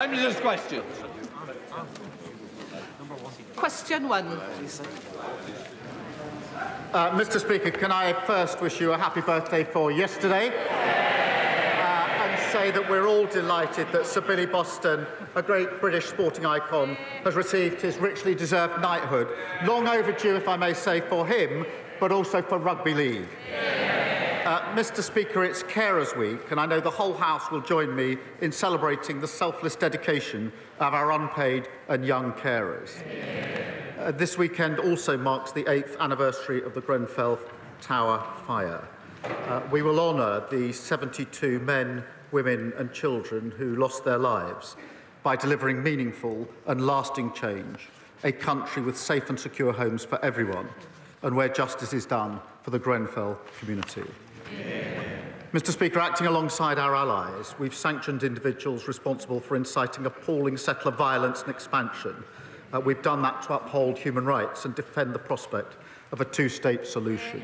Minister's questions. Question 1, please. Mr. Speaker, can I first wish you a happy birthday for yesterday and say that we're all delighted that Sir Billy Boston, a great British sporting icon, has received his richly deserved knighthood. Long overdue, if I may say, for him, but also for rugby league. Mr. Speaker, it's Carers Week, and I know the whole House will join me in celebrating the selfless dedication of our unpaid and young carers. This weekend also marks the 8th anniversary of the Grenfell Tower fire. We will honour the 72 men, women and children who lost their lives by delivering meaningful and lasting change, a country with safe and secure homes for everyone, and where justice is done for the Grenfell community. Mr. Speaker, acting alongside our allies, we've sanctioned individuals responsible for inciting appalling settler violence and expansion. We've done that to uphold human rights and defend the prospect of a two-state solution.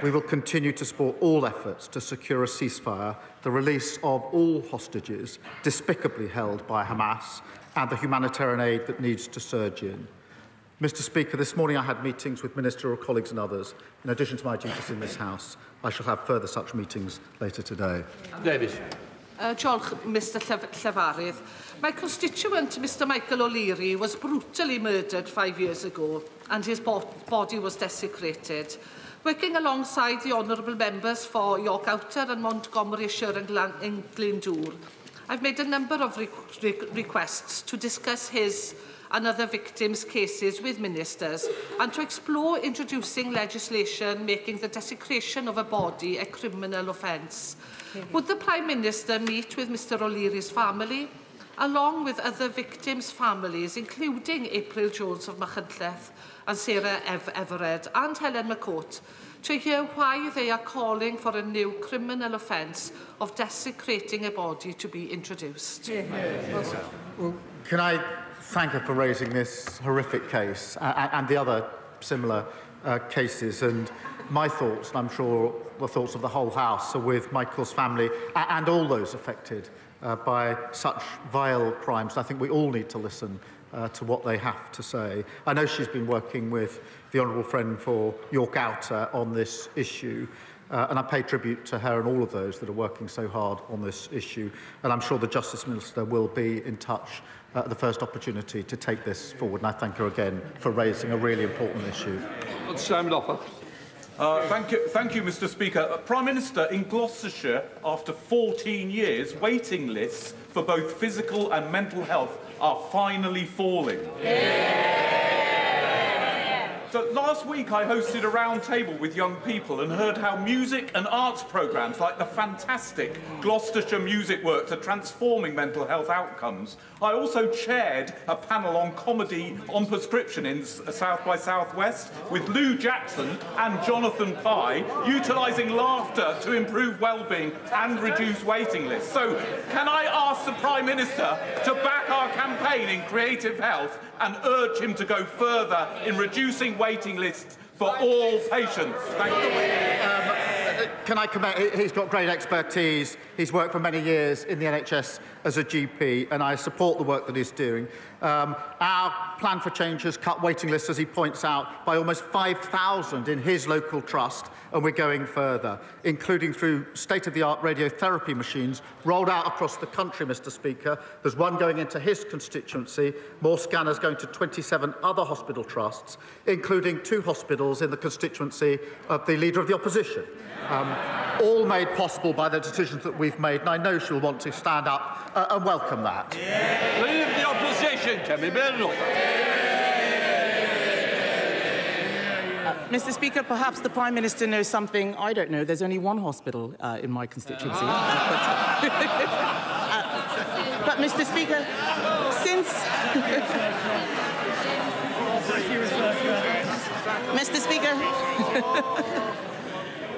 We will continue to support all efforts to secure a ceasefire, the release of all hostages despicably held by Hamas, and the humanitarian aid that needs to surge in. Mr. Speaker, this morning I had meetings with ministerial colleagues and others. In addition to my duties in this House, I shall have further such meetings later today. Davis. Diolch, Mr Llefarydd. My constituent, Mr Michael O'Leary, was brutally murdered 5 years ago and his body was desecrated. Working alongside the honourable members for York Outer and Montgomeryshire and Glyndŵr, I've made a number of requests to discuss his and other victims' cases with ministers and to explore introducing legislation making the desecration of a body a criminal offence. Would the Prime Minister meet with Mr O'Leary's family, along with other victims' families, including April Jones of Machynlleth and Sarah Everard and Helen McCourt, to hear why they are calling for a new criminal offence of desecrating a body to be introduced? Well, can I thank her for raising this horrific case and the other similar cases, and my thoughts, and I'm sure the thoughts of the whole House, are with Michael's family and all those affected by such vile crimes. I think we all need to listen to what they have to say. I know she's been working with the Honourable Friend for York Outer on this issue, and I pay tribute to her and all of those that are working so hard on this issue, and I'm sure the Justice Minister will be in touch at the first opportunity to take this forward, and I thank her again for raising a really important issue. Thank you, Mr. Speaker. Prime Minister, in Gloucestershire, after 14 years, waiting lists for both physical and mental health are finally falling. So last week I hosted a round table with young people and heard how music and arts programmes like the fantastic Gloucestershire Music Works are transforming mental health outcomes. I also chaired a panel on comedy on prescription in South by Southwest with Lou Jackson and Jonathan Pye, utilising laughter to improve well-being and reduce waiting lists. So can I ask the Prime Minister to back our campaign in creative health and urge him to go further in reducing waiting lists for all patients? Thank you. Can I comment? He's got great expertise. He's worked for many years in the NHS as a GP, and I support the work that he's doing. Our plan for change has cut waiting lists, as he points out, by almost 5,000 in his local trust, and we're going further, including through state-of-the-art radiotherapy machines rolled out across the country, Mr. Speaker. There's one going into his constituency, more scanners going to 27 other hospital trusts, including 2 hospitals in the constituency of the Leader of the Opposition. All made possible by the decisions that we've made, and I know she'll want to stand up and welcome that. Leader of the Opposition, Kemi Badenoch. Mr. Speaker, perhaps the Prime Minister knows something I don't know. There's only one hospital in my constituency. But Mr. Speaker,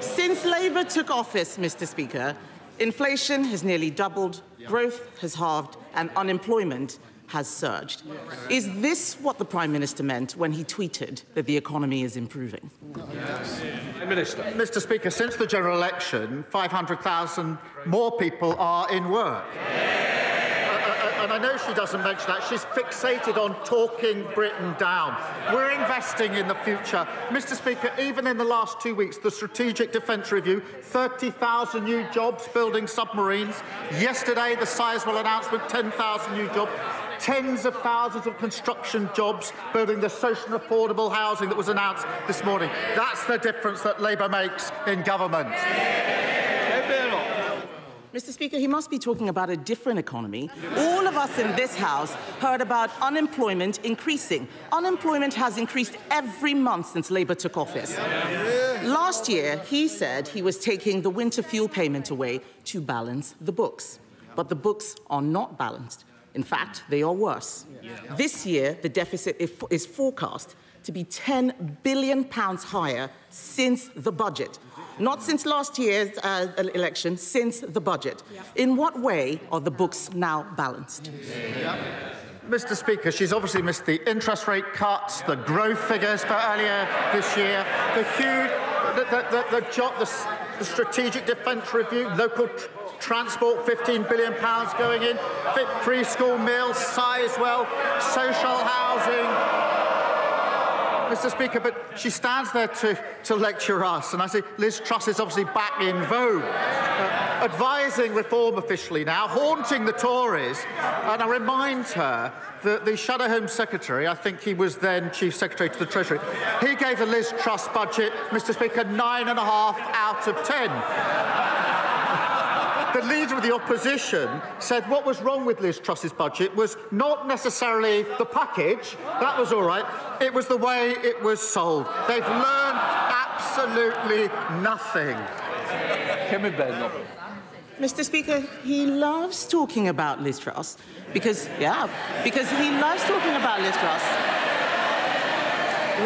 since Labour took office, Mr. Speaker, inflation has nearly doubled, growth has halved, and unemployment has surged. Is this what the Prime Minister meant when he tweeted that the economy is improving? Minister. Mr. Speaker, since the general election, 500,000 more people are in work. and I know she doesn't mention that, she's fixated on talking Britain down. We're investing in the future. Mr. Speaker, even in the last 2 weeks, the Strategic Defence Review, 30,000 new jobs building submarines. Yesterday, the Sizewell announcement, 10,000 new jobs. Tens of thousands of construction jobs building the social and affordable housing that was announced this morning. That's the difference that Labour makes in government. Mr. Speaker, he must be talking about a different economy. All of us in this House heard about unemployment increasing. Unemployment has increased every month since Labour took office. Last year, he said he was taking the winter fuel payment away to balance the books. But the books are not balanced. In fact, they are worse. This year, the deficit is forecast to be £10 billion higher since the budget. Not since last year's election, since the budget. In what way are the books now balanced? Mr. Speaker, she's obviously missed the interest rate cuts, the growth figures for earlier this year, the huge, the Strategic Defence Review, local transport, £15 billion going in, free school meals, Sizewell, social housing. Mr. Speaker, but she stands there to lecture us, and I say Liz Truss is obviously back in vogue, advising reform officially now, haunting the Tories, and I remind her that the Shadow Home Secretary, I think he was then Chief Secretary to the Treasury, he gave the Liz Truss budget, Mr. Speaker, 9.5 out of 10. The Leader of the Opposition said what was wrong with Liz Truss's budget was not necessarily the package, that was all right, it was the way it was sold. They've learned absolutely nothing. Kemi Badenoch. Mr. Speaker, he loves talking about Liz Truss because he loves talking about Liz Truss.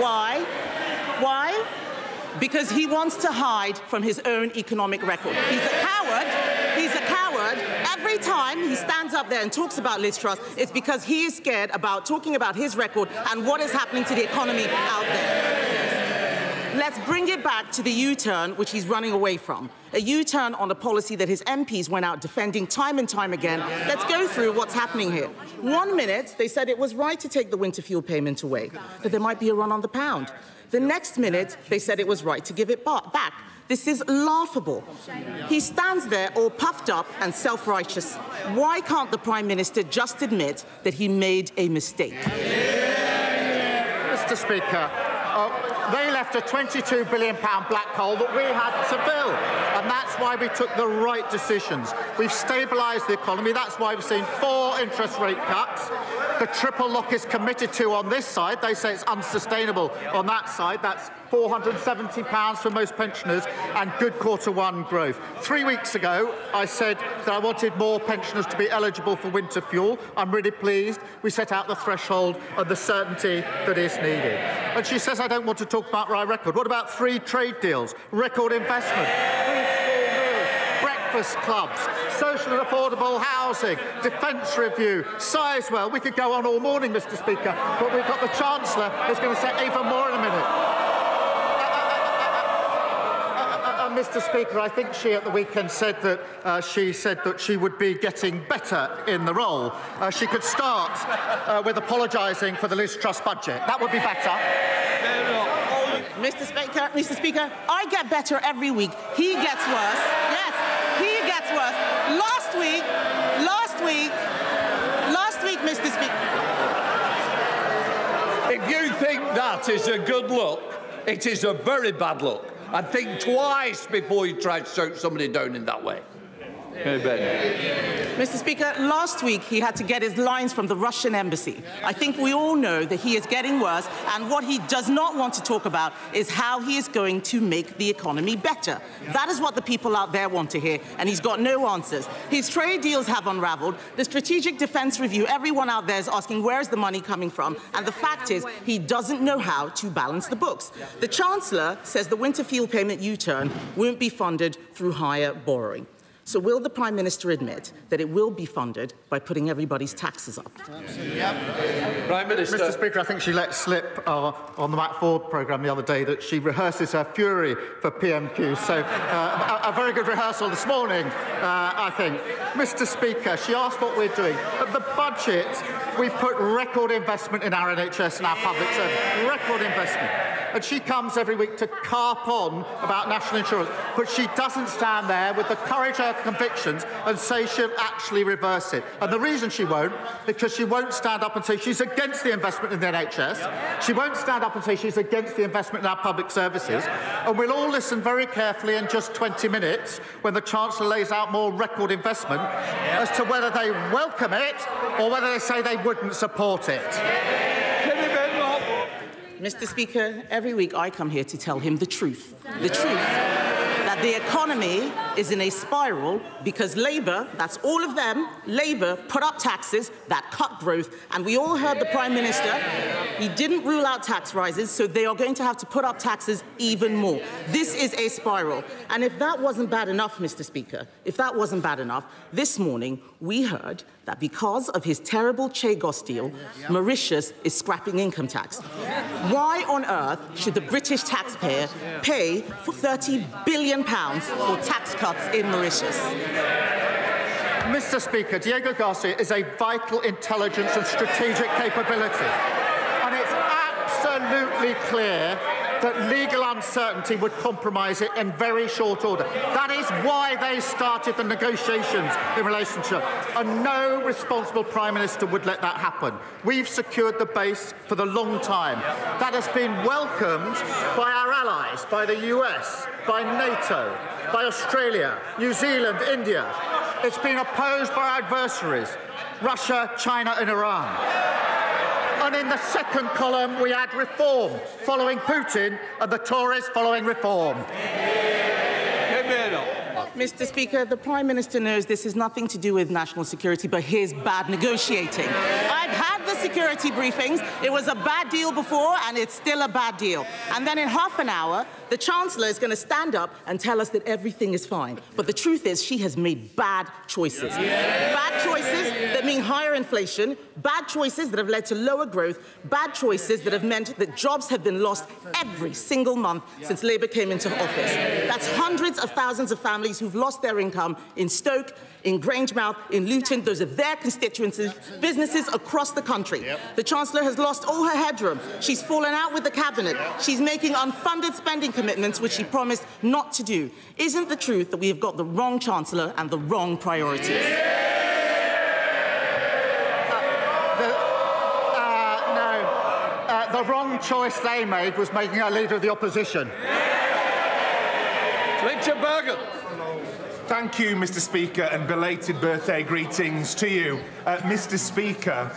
Why? Why? Because he wants to hide from his own economic record. He's a coward. He's a coward. Every time he stands up there and talks about Liz Truss, it's because he is scared about talking about his record and what is happening to the economy out there. Let's bring it back to the U-turn, which he's running away from. A U-turn on a policy that his MPs went out defending time and time again. Let's go through what's happening here. 1 minute, they said it was right to take the winter fuel payment away, that there might be a run on the pound. The next minute, they said it was right to give it back. This is laughable. He stands there all puffed up and self-righteous. Why can't the Prime Minister just admit that he made a mistake? Mr. Speaker, they left a £22 billion black hole that we had to fill, and that's why we took the right decisions. We've stabilised the economy. That's why we've seen 4 interest rate cuts. The triple lock is committed to on this side. They say it's unsustainable on that side. That's £470 for most pensioners and good Q1 growth. 3 weeks ago, I said that I wanted more pensioners to be eligible for winter fuel. I'm really pleased we set out the threshold and the certainty that is needed. And she says I don't want to talk about my record. What about 3 trade deals, record investment, free school meals, breakfast clubs, social and affordable housing, defence review, Sizewell? We could go on all morning, Mr. Speaker, but we've got the Chancellor who's going to say even more in a minute. Mr. Speaker, I think she at the weekend said that she would be getting better in the role. She could start with apologising for the Liz Truss budget. That would be better. Mr. Speaker, I get better every week. He gets worse. Yes, he gets worse. Last week, Mr. Speaker. If you think that is a good look, it is a very bad look. And think twice before you try to shout somebody down in that way. Mr. Speaker, last week he had to get his lines from the Russian embassy. I think we all know that he is getting worse, and what he does not want to talk about is how he is going to make the economy better. That is what the people out there want to hear, and he's got no answers. His trade deals have unravelled. The Strategic Defence Review, everyone out there is asking where's the money coming from, and the fact is he doesn't know how to balance the books. The Chancellor says the winter fuel payment U-turn won't be funded through higher borrowing. So will the Prime Minister admit that it will be funded by putting everybody's taxes up? Yep. Prime Minister. Mr. Speaker, I think she let slip on the Matt Ford programme the other day that she rehearses her fury for PMQs. So a very good rehearsal this morning, I think. Mr. Speaker, she asked what we're doing. At the budget, we put record investment in our NHS and our public service. Record investment. And she comes every week to carp on about national insurance, but she doesn't stand there with the courage of her convictions and say she'll actually reverse it. And the reason she won't, because she won't stand up and say she's against the investment in the NHS. She won't stand up and say she's against the investment in our public services. And we'll all listen very carefully in just 20 minutes when the Chancellor lays out more record investment as to whether they welcome it or whether they say they wouldn't support it. Kemi Badenoch. Mr. Speaker, every week I come here to tell him the truth. The truth that the economy is in a spiral because Labour, that's all of them, Labour put up taxes that cut growth. And we all heard the Prime Minister, he didn't rule out tax rises, so they are going to have to put up taxes even more. This is a spiral. And if that wasn't bad enough, Mr. Speaker, if that wasn't bad enough, this morning we heard that because of his terrible Chagos deal, Mauritius is scrapping income tax. Why on earth should the British taxpayer pay for £30 billion for tax cuts in Mauritius? Mr. Speaker, Diego Garcia is a vital intelligence and strategic capability. And it's absolutely clear that legal uncertainty would compromise it in very short order. That is why they started the negotiations in relation to it. And no responsible Prime Minister would let that happen. We've secured the base for the long time. That has been welcomed by our allies, by the US, by NATO, by Australia, New Zealand, India. It's been opposed by our adversaries, Russia, China and Iran. And in the second column, we add reform, following Putin, and the Tories following reform. Mr. Speaker, the Prime Minister knows this has nothing to do with national security, but his bad negotiating. I've had the security briefings. It was a bad deal before, and it's still a bad deal. And then in half an hour, the Chancellor is going to stand up and tell us that everything is fine. But the truth is, she has made bad choices. Bad choices that mean higher inflation, bad choices that have led to lower growth, bad choices that have meant that jobs have been lost every single month since Labour came into office. That's hundreds of thousands of families who've lost their income in Stoke, in Grangemouth, in Luton. Those are their constituencies, businesses across the country. The Chancellor has lost all her headroom. She's fallen out with the Cabinet. She's making unfunded spending commitments, which she promised not to do. Isn't the truth that we have got the wrong Chancellor and the wrong priorities? The wrong choice they made was making her Leader of the Opposition. Richard Bergen. Thank you, Mr. Speaker, and belated birthday greetings to you. Mr. Speaker,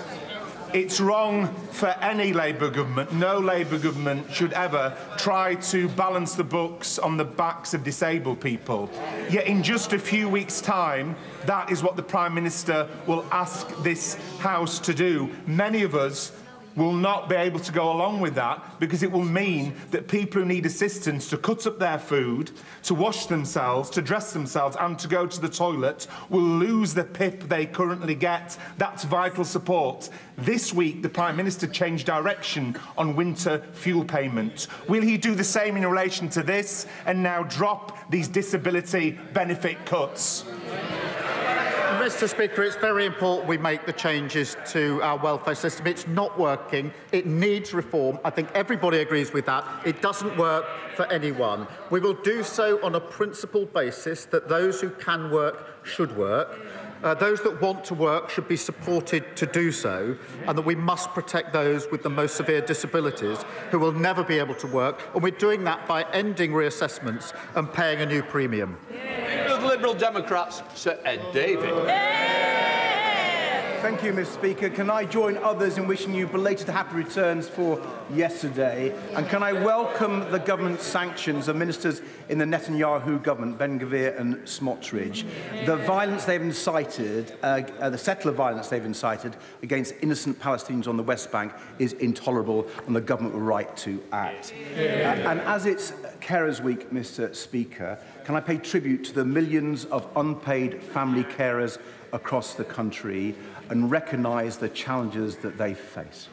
it's wrong for any Labour government. No Labour government should ever try to balance the books on the backs of disabled people. Yet in just a few weeks' time, that is what the Prime Minister will ask this House to do. Many of us will not be able to go along with that because it will mean that people who need assistance to cut up their food, to wash themselves, to dress themselves and to go to the toilet will lose the PIP they currently get. That's vital support. This week, the Prime Minister changed direction on winter fuel payments. Will he do the same in relation to this and now drop these disability benefit cuts? Mr. Speaker, it's very important we make the changes to our welfare system. It's not working. It needs reform. I think everybody agrees with that. It doesn't work for anyone. We will do so on a principled basis that those who can work should work. Those that want to work should be supported to do so, and that we must protect those with the most severe disabilities who will never be able to work. And we're doing that by ending reassessments and paying a new premium. The Liberal Democrats, Sir Ed Davey. Thank you, Mr. Speaker. Can I join others in wishing you belated happy returns for yesterday? And can I welcome the government's sanctions of ministers in the Netanyahu government, Ben-Gvir and Smotrich? The violence they've incited, the settler violence they've incited against innocent Palestinians on the West Bank is intolerable, and the government were right to act. And as it's Carers Week, Mr. Speaker, can I pay tribute to the millions of unpaid family carers across the country and recognise the challenges that they face?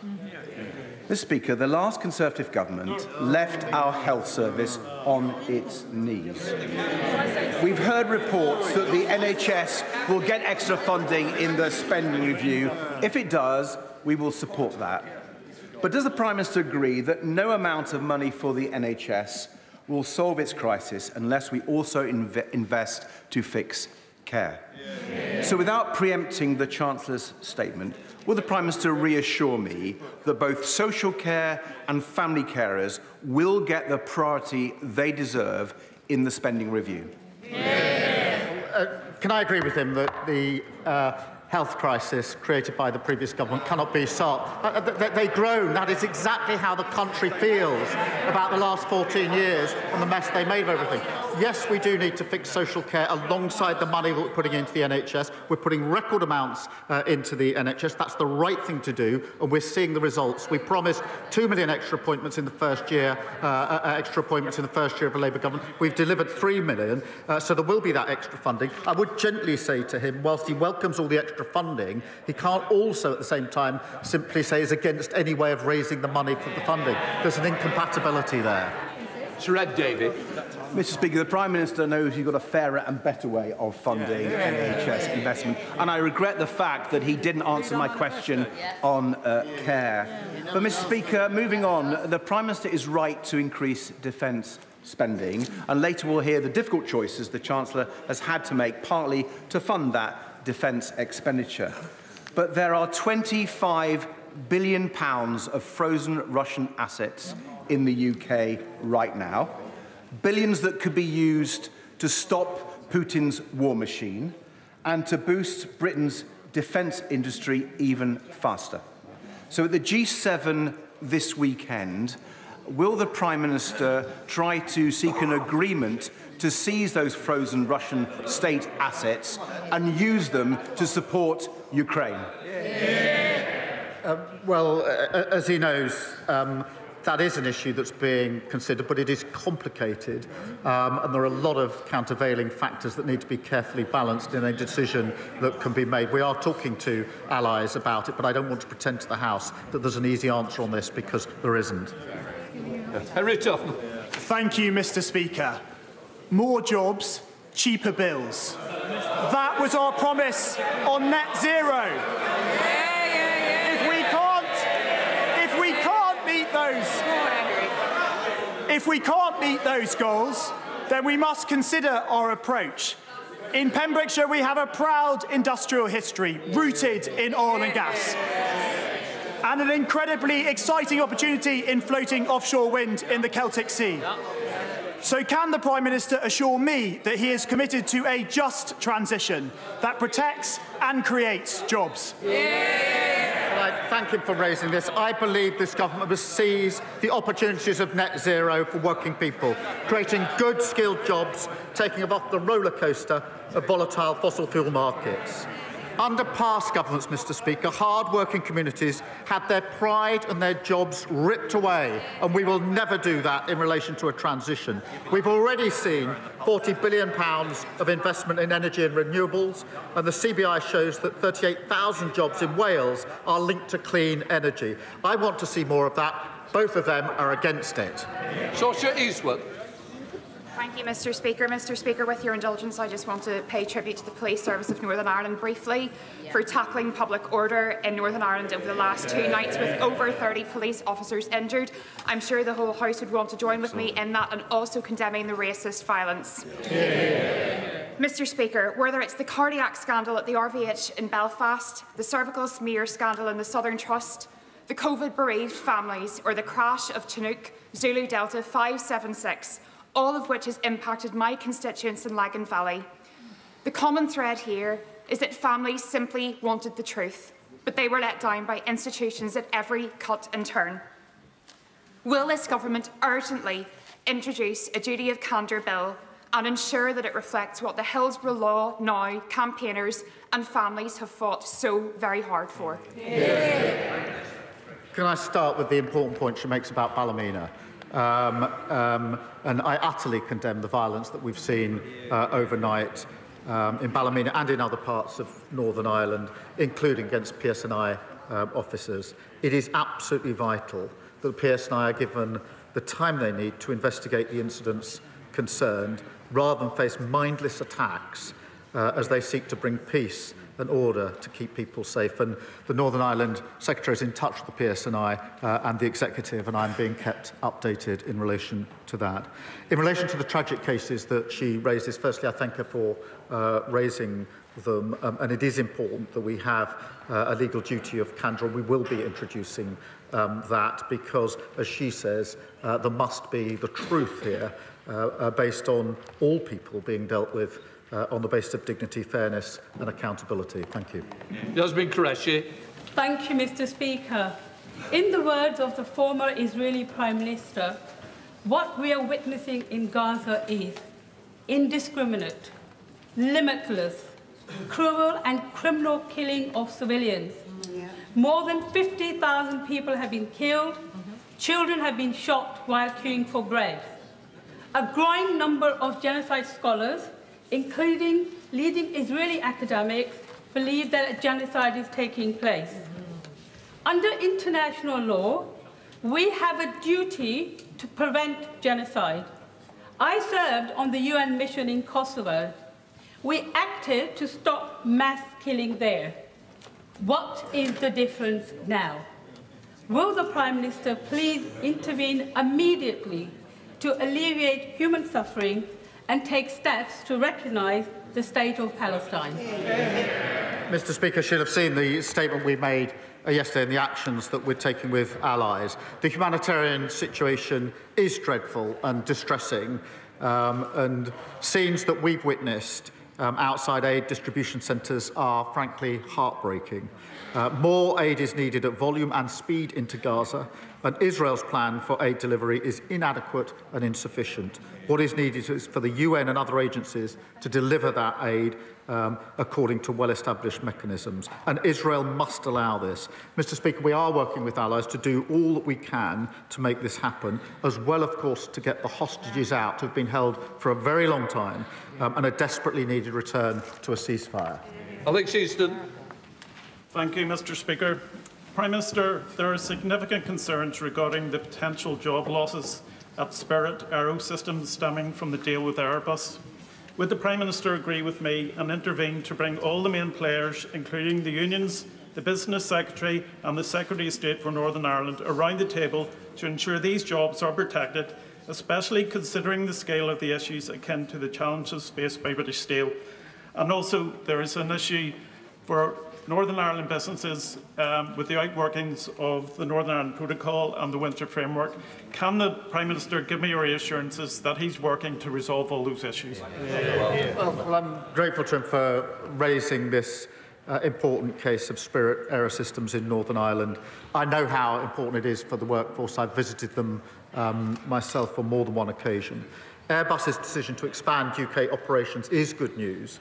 Mr. Speaker, the last Conservative government left our health service on its knees. We've heard reports that the NHS will get extra funding in the spending review. If it does, we will support that. But does the Prime Minister agree that no amount of money for the NHS will solve its crisis unless we also invest to fix care? So without preempting the Chancellor's statement, will the Prime Minister reassure me that both social care and family carers will get the priority they deserve in the spending review? Can I agree with him that the health crisis created by the previous government cannot be solved? They groan. That is exactly how the country feels about the last 14 years and the mess they made of everything. Yes, we do need to fix social care alongside the money that we're putting into the NHS. We're putting record amounts into the NHS. That's the right thing to do, and we're seeing the results. We promised 2 million extra appointments in the first year, of a Labour government. We've delivered 3 million, so there will be that extra funding. I would gently say to him, whilst he welcomes all the extra funding, he can't also at the same time simply say he's against any way of raising the money for the funding. There's an incompatibility there. Sir Ed Davey. Mr. Speaker, the Prime Minister knows he's got a fairer and better way of funding NHS investment, and I regret the fact that he didn't answer my question on care. But, Mr. Speaker, moving on, the Prime Minister is right to increase defence spending, and later we'll hear the difficult choices the Chancellor has had to make, partly to fund that defence expenditure. But there are £25 billion of frozen Russian assets in the UK right now, billions that could be used to stop Putin's war machine and to boost Britain's defence industry even faster. So at the G7 this weekend, will the Prime Minister try to seek an agreement to seize those frozen Russian state assets and use them to support Ukraine? Well, as he knows, that is an issue that's being considered, but it is complicated, and there are a lot of countervailing factors that need to be carefully balanced in a decision that can be made. We are talking to allies about it, but I don't want to pretend to the House that there's an easy answer on this, because there isn't. Henry Tuffman. Thank you, Mr. Speaker. More jobs, cheaper bills. That was our promise on net zero. If we can't meet those goals, then we must consider our approach. In Pembrokeshire, we have a proud industrial history rooted in oil and gas, and an incredibly exciting opportunity in floating offshore wind in the Celtic Sea. So can the Prime Minister assure me that he is committed to a just transition that protects and creates jobs? Well, I thank him for raising this. I believe this government must seize the opportunities of net zero for working people, creating good skilled jobs, taking off the roller coaster of volatile fossil fuel markets. Under past governments, Mr. Speaker, hard-working communities had their pride and their jobs ripped away, and we will never do that in relation to a transition. We've already seen £40 billion of investment in energy and renewables, and the CBI shows that 38,000 jobs in Wales are linked to clean energy. I want to see more of that. Both of them are against it. Saoirse Eastwood. Thank you, Mr. Speaker. Mr. Speaker, with your indulgence, I just want to pay tribute to the Police Service of Northern Ireland briefly for tackling public order in Northern Ireland over the last 2 nights with over 30 police officers injured. I'm sure the whole House would want to join with me in that, and also condemning the racist violence. Mr. Speaker, whether it's the cardiac scandal at the RVH in Belfast, the cervical smear scandal in the Southern Trust, the COVID-bereaved families, or the crash of Chinook Zulu Delta 576, all of which has impacted my constituents in Lagan Valley. The common thread here is that families simply wanted the truth. but they were let down by institutions at every cut and turn. Will this government urgently introduce a duty of candour bill and ensure that it reflects what the Hillsborough Law Now campaigners and families have fought so very hard for? Can I start with the important point she makes about Ballymena? And I utterly condemn the violence that we've seen overnight in Ballymena and in other parts of Northern Ireland, including against PSNI officers. It is absolutely vital that the PSNI are given the time they need to investigate the incidents concerned, rather than face mindless attacks as they seek to bring peace and order to keep people safe. And the Northern Ireland Secretary is in touch with the PSNI and the Executive, and I'm being kept updated in relation to that. In relation to the tragic cases that she raises, firstly, I thank her for raising them, and it is important that we have a legal duty of candour. We will be introducing that because, as she says, there must be the truth here based on all people being dealt with on the basis of dignity, fairness and accountability. Thank you. Yasmin Qureshi. Thank you, Mr. Speaker. In the words of the former Israeli Prime Minister, what we are witnessing in Gaza is indiscriminate, limitless, cruel and criminal killing of civilians. More than 50,000 people have been killed. Children have been shot while queuing for bread. A growing number of genocide scholars, including leading Israeli academics, believe that a genocide is taking place. Under international law, we have a duty to prevent genocide. I served on the UN mission in Kosovo. We acted to stop mass killing there. What is the difference now? Will the Prime Minister please intervene immediately to alleviate human suffering and take steps to recognise the state of Palestine? Mr. Speaker, she'll have seen the statement we made yesterday and the actions that we're taking with allies. The humanitarian situation is dreadful and distressing, and scenes that we've witnessed outside aid distribution centres are frankly heartbreaking. More aid is needed at volume and speed into Gaza, and Israel's plan for aid delivery is inadequate and insufficient. What is needed is for the UN and other agencies to deliver that aid according to well-established mechanisms, and Israel must allow this. Mr. Speaker, we are working with allies to do all that we can to make this happen, as well, of course, to get the hostages out who have been held for a very long time and a desperately needed return to a ceasefire. Alex Easton. Thank you, Mr. Speaker. Prime Minister, there are significant concerns regarding the potential job losses at Spirit Aerosystems stemming from the deal with Airbus. Would the Prime Minister agree with me and intervene to bring all the main players, including the unions, the Business Secretary and the Secretary of State for Northern Ireland, around the table to ensure these jobs are protected, especially considering the scale of the issues akin to the challenges faced by British Steel? And also, there is an issue for Northern Ireland businesses with the outworkings of the Northern Ireland Protocol and the Winter Framework. Can the Prime Minister give me reassurances that he's working to resolve all those issues? Well, I'm grateful to him for raising this important case of Spirit Aerosystems in Northern Ireland. I know how important it is for the workforce. I've visited them myself on more than one occasion. Airbus's decision to expand UK operations is good news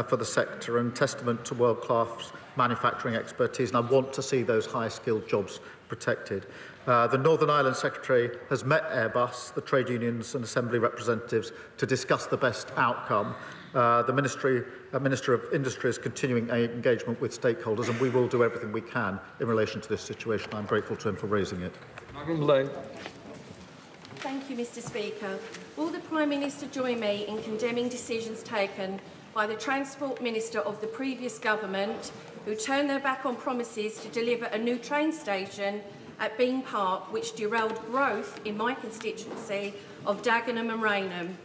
for the sector and testament to world-class manufacturing expertise, and I want to see those high-skilled jobs protected. The Northern Ireland Secretary has met Airbus, the trade unions and assembly representatives to discuss the best outcome. The Minister of Industry is continuing engagement with stakeholders, and we will do everything we can in relation to this situation. I'm grateful to him for raising it. Thank you, Mr. Speaker. Will the Prime Minister join me in condemning decisions taken by the Transport Minister of the previous government, who turned their back on promises to deliver a new train station at Bean Park, which derailed growth in my constituency of Dagenham and Rainham?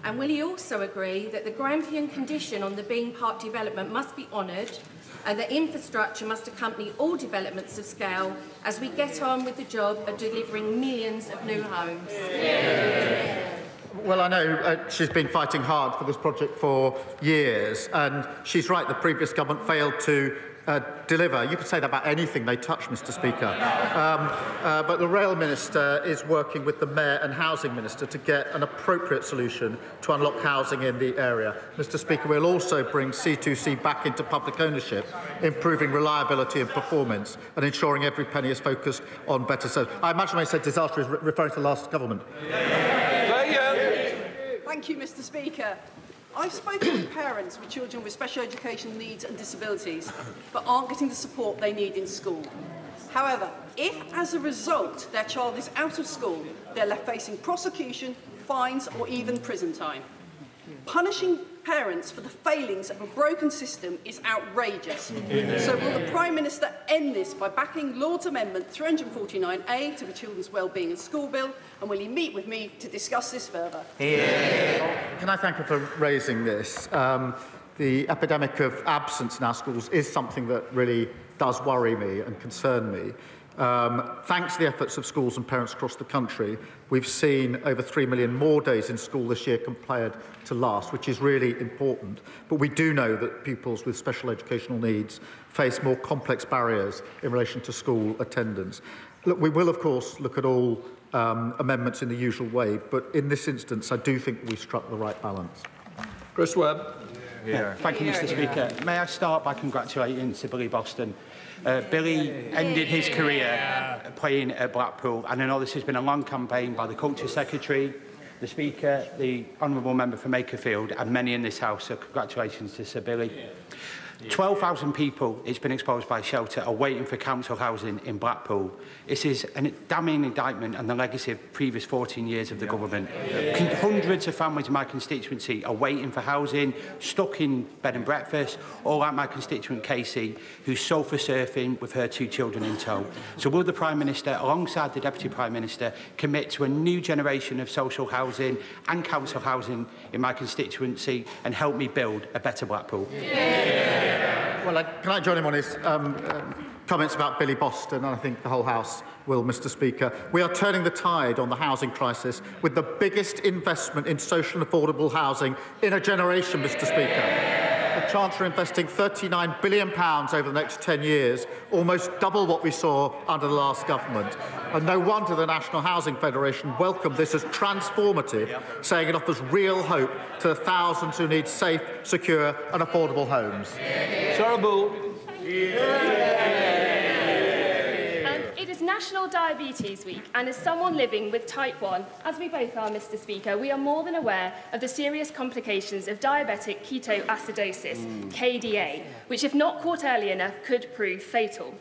And will he also agree that the Grampian condition on the Bean Park development must be honoured and that infrastructure must accompany all developments of scale as we get on with the job of delivering millions of new homes? Well, I know she's been fighting hard for this project for years, and she's right, the previous government failed to deliver. You could say that about anything they touch, Mr. Speaker. But the Rail Minister is working with the Mayor and Housing Minister to get an appropriate solution to unlock housing in the area. Mr. Speaker, we'll also bring C2C back into public ownership, improving reliability and performance and ensuring every penny is focused on better service. I imagine when I said disaster is referring to the last government. Thank you, Mr. Speaker. I've spoken with parents with children with special educational needs and disabilities, but aren't getting the support they need in school. However, if as a result their child is out of school, they're left facing prosecution, fines or even prison time. Punishing parents for the failings of a broken system is outrageous. So will the Prime Minister end this by backing Lord's Amendment 349A to the Children's Wellbeing and School Bill, and will he meet with me to discuss this further? Can I thank her for raising this? The epidemic of absence in our schools is something that really does worry me and concern me. Thanks to the efforts of schools and parents across the country, we've seen over 3 million more days in school this year compared to last, which is really important. But we do know that pupils with special educational needs face more complex barriers in relation to school attendance. Look, we will, of course, look at all amendments in the usual way, but in this instance, I do think we struck the right balance. Chris Webb. Thank you, Mr. Speaker. May I start by congratulating Sir Billy Boston. Billy ended his career playing at Blackpool, and I know this has been a long campaign by the Culture Secretary, the Speaker, the Honourable Member for Makerfield, and many in this House, so congratulations to Sir Billy. 12,000 people, it's been exposed by shelter, are waiting for council housing in Blackpool. This is a damning indictment on the legacy of previous 14 years of the government. Hundreds of families in my constituency are waiting for housing, stuck in bed and breakfast, or like my constituent Casey, who's sofa surfing with her 2 children in tow. So will the Prime Minister, alongside the Deputy Prime Minister, commit to a new generation of social housing and council housing in my constituency and help me build a better Blackpool? Well, can I join him on his comments about Billy Boston? And I think the whole House will, Mr. Speaker. We are turning the tide on the housing crisis with the biggest investment in social and affordable housing in a generation, Mr. Speaker. The Chancellor investing £39 billion over the next 10 years, almost double what we saw under the last government. And no wonder the National Housing Federation welcomed this as transformative, saying it offers real hope to the thousands who need safe, secure and affordable homes. Sarah Bull. It is National Diabetes Week, and as someone living with type 1, as we both are, Mr. Speaker, we are more than aware of the serious complications of diabetic ketoacidosis, KDA, which, if not caught early enough, could prove fatal.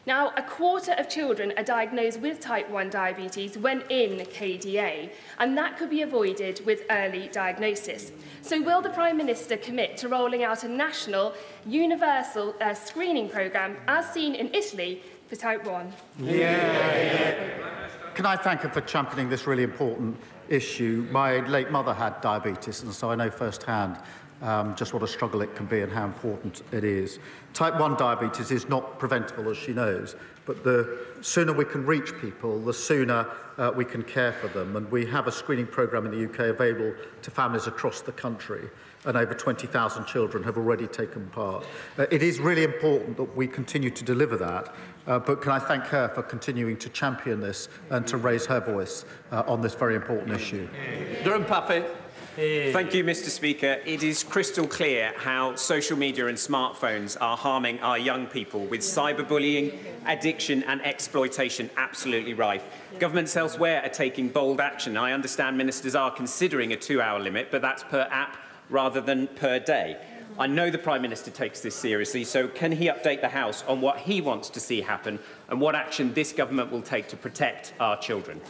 Now, 1/4 of children are diagnosed with type 1 diabetes when in KDA, and that could be avoided with early diagnosis. So will the Prime Minister commit to rolling out a national, universal screening programme, as seen in Italy, for type 1? Can I thank her for championing this really important issue? My late mother had diabetes, and so I know firsthand just what a struggle it can be and how important it is. Type 1 diabetes is not preventable, as she knows, but the sooner we can reach people, the sooner we can care for them. And we have a screening programme in the UK available to families across the country, and over 20,000 children have already taken part. It is really important that we continue to deliver that, but can I thank her for continuing to champion this and to raise her voice on this very important issue. Durham Paffy. Thank you, Mr. Speaker. It is crystal clear how social media and smartphones are harming our young people, with cyberbullying, addiction and exploitation absolutely rife. Governments elsewhere are taking bold action. I understand ministers are considering a 2-hour limit, but that's per app rather than per day. I know the Prime Minister takes this seriously, so can he update the House on what he wants to see happen and what action this government will take to protect our children?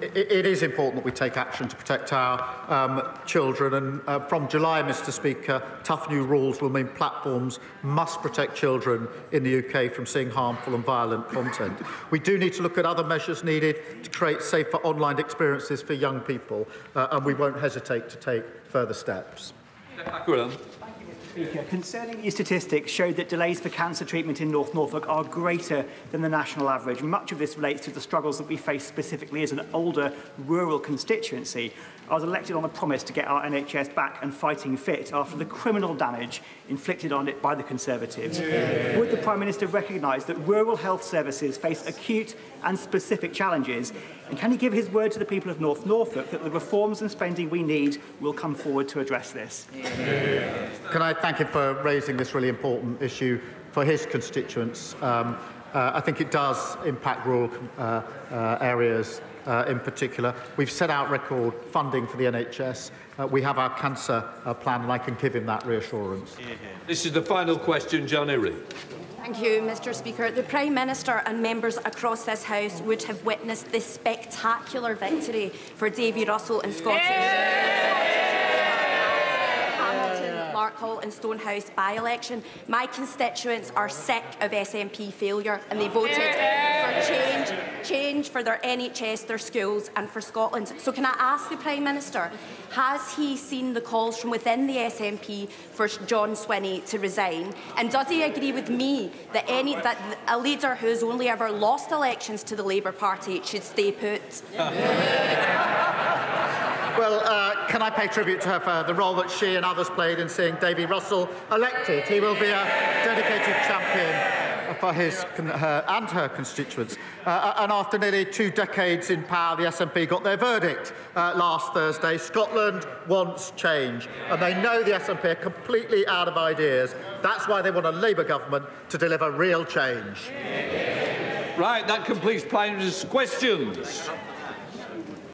It is important that we take action to protect our children, and from July, Mr. Speaker, tough new rules will mean platforms must protect children in the UK from seeing harmful and violent content. We do need to look at other measures needed to create safer online experiences for young people, and we won't hesitate to take further steps. Thank you, Mr. Speaker, concerning these statistics showed that delays for cancer treatment in North Norfolk are greater than the national average. Much of this relates to the struggles that we face specifically as an older rural constituency. I was elected on a promise to get our NHS back and fighting fit after the criminal damage inflicted on it by the Conservatives. Yeah. Would the Prime Minister recognise that rural health services face acute and specific challenges? And can he give his word to the people of North Norfolk that the reforms and spending we need will come forward to address this? Yeah. Can I thank him for raising this really important issue for his constituents? I think it does impact rural areas in particular. We've set out record funding for the NHS. We have our cancer plan, and I can give him that reassurance. This is the final question, John Ery. Thank you, Mr. Speaker. The Prime Minister and members across this House would have witnessed this spectacular victory for Davy Russell in Scotland. Larkhall and Stonehouse by-election. My constituents are sick of SNP failure and they voted for change for their NHS, their schools and for Scotland. So can I ask the Prime Minister, has he seen the calls from within the SNP for John Swinney to resign? And does he agree with me that a leader who has only ever lost elections to the Labour Party should stay put? Well, can I pay tribute to her for the role that she and others played in seeing Davy Russell elected? He will be a dedicated champion for her constituents. And after nearly 2 decades in power, the SNP got their verdict last Thursday. Scotland wants change, and they know the SNP are completely out of ideas. That's why they want a Labour government to deliver real change. Right, that completes Prime Minister's questions.